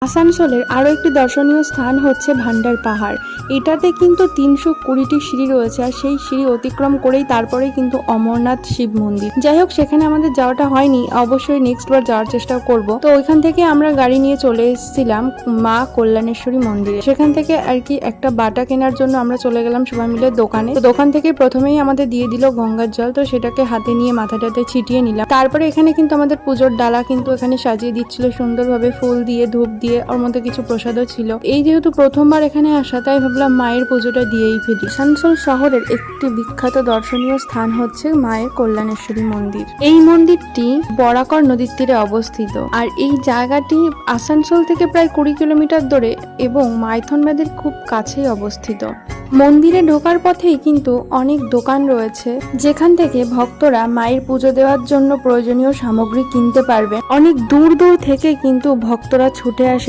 আসানসোলের আরও একটি দর্শনীয় স্থান হচ্ছে ভান্ডার পাহাড়। এটাতে কিন্তু 320টি সিঁড়ি রয়েছে, আর সেই সিঁড়ি অতিক্রম করেই তারপরেই কিন্তু অমরনাথ শিব মন্দির। যাই হোক, সেখানে আমাদের যাওয়াটা হয়নি, অবশ্যই নেক্সট বার যাওয়ার চেষ্টা করব। তো ওইখান থেকে আমরা গাড়ি নিয়ে চলে এসেছিলাম মা কল্যাণেশ্বরী মন্দিরে। সেখান থেকে আর কি একটা বাটা কেনার জন্য আমরা চলে গেলাম সবাই মিলে দোকানে। তো দোকান থেকে প্রথমেই আমাদের দিয়ে দিল গঙ্গার জল, তো সেটাকে হাতে নিয়ে মাথাটাতে ছিটিয়ে নিলাম। তারপরে এখানে কিন্তু আমাদের পুজোর ডালা কিন্তু এখানে সাজিয়ে দিচ্ছিল সুন্দরভাবে, ফুল দিয়ে, ধূপ দিয়ে, ওর মধ্যে কিছু প্রসাদও ছিল। এই যেহেতু প্রথমবার এখানে আসা, তাই ভাবলাম মায়ের পুজোটা দিয়েই ফেলি। আসানসোল শহরের একটি বিখ্যাত দর্শনীয় স্থান হচ্ছে মায়ের কল্যাণেশ্বরী মন্দির। এই মন্দিরটি বরাকর নদীর তীরে অবস্থিত, আর এই জায়গাটি আসানসোল থেকে প্রায় 20 কিলোমিটার দূরে এবং মাইথন নদীর খুব কাছেই অবস্থিত। মন্দিরে ঢোকার পথেই কিন্তু অনেক দোকান রয়েছে, যেখান থেকে ভক্তরা মায়ের পুজো দেওয়ার জন্য প্রয়োজনীয় সামগ্রী কিনতে পারবে। অনেক দূর দূর থেকে কিন্তু ভক্তরা ছুটে আসে